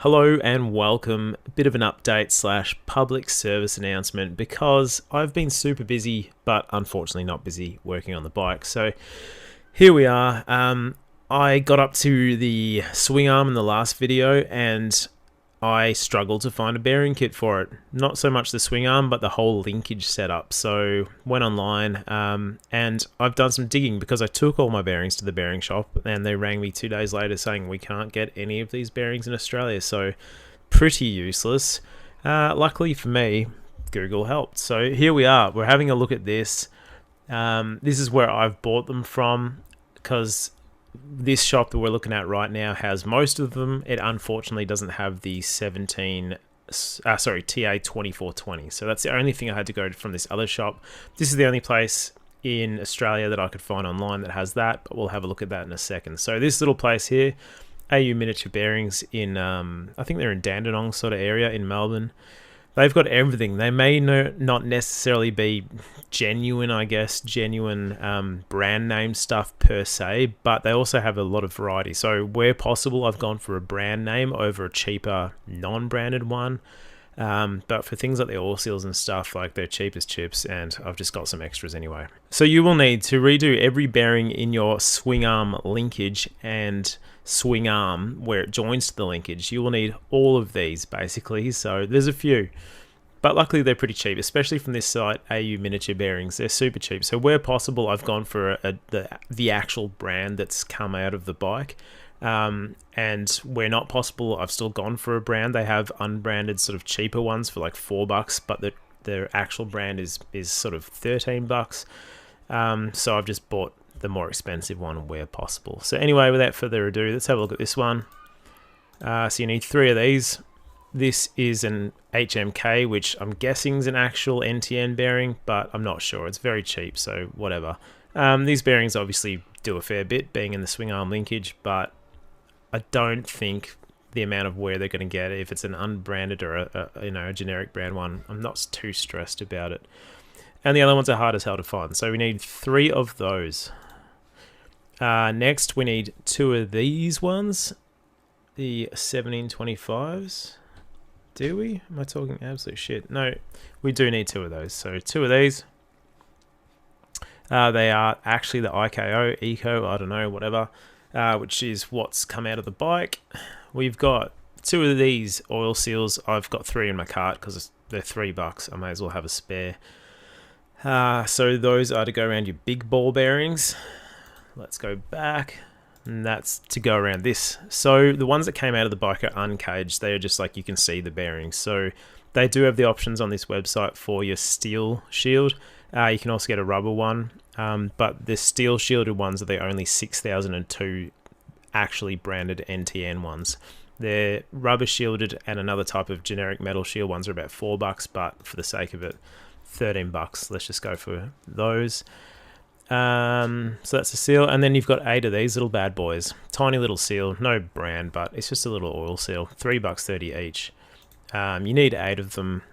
Hello and welcome. A bit of an update slash public service announcement because I've been super busy, but unfortunately not busy working on the bike. So here we are. I got up to the Swingarm in the last video and I struggled to find a bearing kit for it. Not so much the swing arm, but the whole linkage setup. So went online and I've done some digging because I took all my bearings to the bearing shop and they rang me 2 days later saying we can't get any of these bearings in Australia. So pretty useless. Luckily for me, Google helped. So here we are. We're having a look at this. This is where I've bought them from because this shop that we're looking at right now has most of them. It unfortunately doesn't have the TA2420. So that's the only thing I had to go from this other shop. This is the only place in Australia that I could find online that has that, but we'll have a look at that in a second. So this little place here, AU Miniature Bearings in, I think they're in Dandenong sort of area in Melbourne. They've got everything. They may not necessarily be genuine, brand name stuff per se, but they also have a lot of variety. So where possible, I've gone for a brand name over a cheaper non-branded one. But for things like the oil seals and stuff, like they're cheap as chips, and I've just got some extras anyway. So you will need to redo every bearing in your swing arm linkage and swing arm where it joins to the linkage. You will need all of these basically. So there's a few, but luckily they're pretty cheap, especially from this site, AU Miniature Bearings. They're super cheap. So where possible, I've gone for the actual brand that's come out of the bike. And where not possible, I've still gone for a brand. They have unbranded sort of cheaper ones for like $4, but their actual brand is sort of $13. So I've just bought the more expensive one where possible. So anyway, without further ado, let's have a look at this one. So you need 3 of these. This is an HMK, which I'm guessing is an actual NTN bearing, but I'm not sure. It's very cheap, so whatever. These bearings obviously do a fair bit, being in the swing arm linkage, but I don't think the amount of wear they're going to get, if it's an unbranded or a generic brand one, I'm not too stressed about it. And the other ones are hard as hell to find, so we need 3 of those. Next, we need 2 of these ones, the 1725s. Do we? Am I talking absolute shit? No, we do need 2 of those. So 2 of these. They are actually the IKO, Eco, I don't know, whatever, which is what's come out of the bike. We've got 2 of these oil seals. I've got 3 in my cart because they're $3. I may as well have a spare. So those are to go around your big ball bearings. Let's go back. And that's to go around this. So the ones that came out of the bike are uncaged. They are just like you can see the bearings. So they do have the options on this website for your steel shield. You can also get a rubber one. But the steel shielded ones are the only 6002 actually branded NTN ones. They're rubber shielded and another type of generic metal shield ones are about $4, but for the sake of it, $13. Let's just go for those. So that's the seal, and then you've got 8 of these little bad boys. Tiny little seal, no brand, but it's just a little oil seal. $3.30 each. You need 8 of them.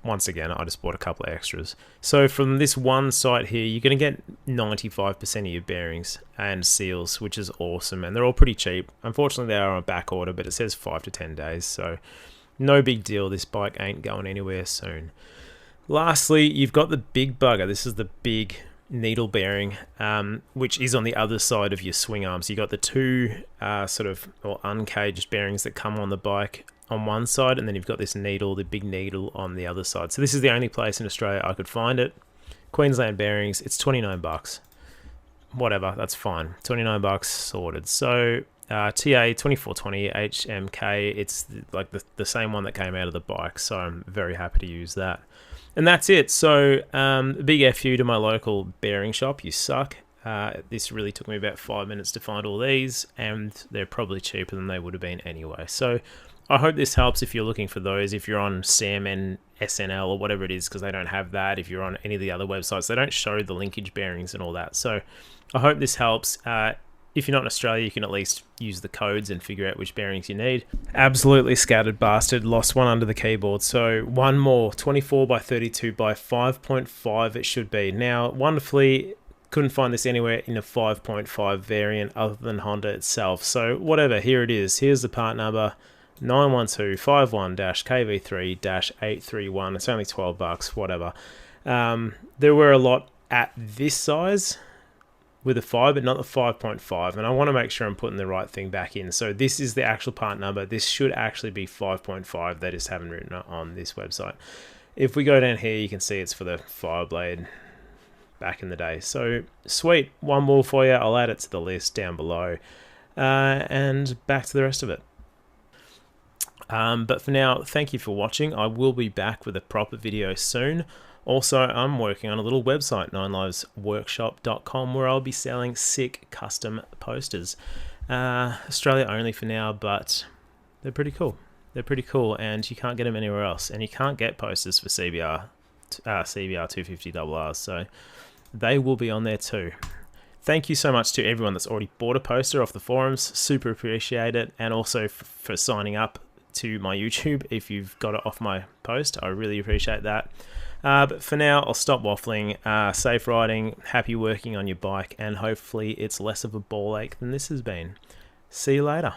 Once again, I just bought a couple of extras. So from this one site here, you're going to get 95% of your bearings and seals, which is awesome, and they're all pretty cheap. Unfortunately, they are on a back order, but it says 5 to 10 days, so no big deal. This bike ain't going anywhere soon. Lastly, you've got the big bugger. This is the big needle bearing, which is on the other side of your swing arms. You got the 2 uncaged bearings that come on the bike on one side, and then you've got this needle, the big needle, on the other side. So this is the only place in Australia I could find it. Queensland Bearings. It's $29. Whatever, that's fine. $29 sorted. So TA2420 HMK. It's like the same one that came out of the bike. So I'm very happy to use that. And that's it. So big FU to my local bearing shop. You suck. This really took me about 5 minutes to find all these, and they're probably cheaper than they would have been anyway. So I hope this helps if you're looking for those. If you're on CMN, SNL, or whatever it is, because they don't have that. If you're on any of the other websites, they don't show the linkage bearings and all that. So I hope this helps. If you're not in Australia, you can at least use the codes and figure out which bearings you need. Absolutely scattered bastard. Lost one under the keyboard. So one more. 24 by 32 by 5.5 it should be. Now, wonderfully, couldn't find this anywhere in a 5.5 variant other than Honda itself. So whatever, here it is. Here's the part number. 912-51-KV3-831. It's only $12, whatever. There were a lot at this size with a 5, but not the 5.5, and I want to make sure I'm putting the right thing back in. So this is the actual part number. This should actually be 5.5. They just haven't written it on this website. If we go down here, you can see it's for the Fireblade back in the day. So sweet, one more for you. I'll add it to the list down below, and back to the rest of it. But for now, thank you for watching. I will be back with a proper video soon. Also, I'm working on a little website, 9livesworkshop.com, where I'll be selling sick custom posters. Australia only for now, but they're pretty cool. They're pretty cool, and you can't get them anywhere else. And you can't get posters for CBR250RR, so they will be on there too. Thank you so much to everyone that's already bought a poster off the forums. Super appreciate it. And also for signing up to my YouTube if you've got it off my post. I really appreciate that. But for now, I'll stop waffling. Safe riding, happy working on your bike, and hopefully it's less of a ball ache than this has been. See you later.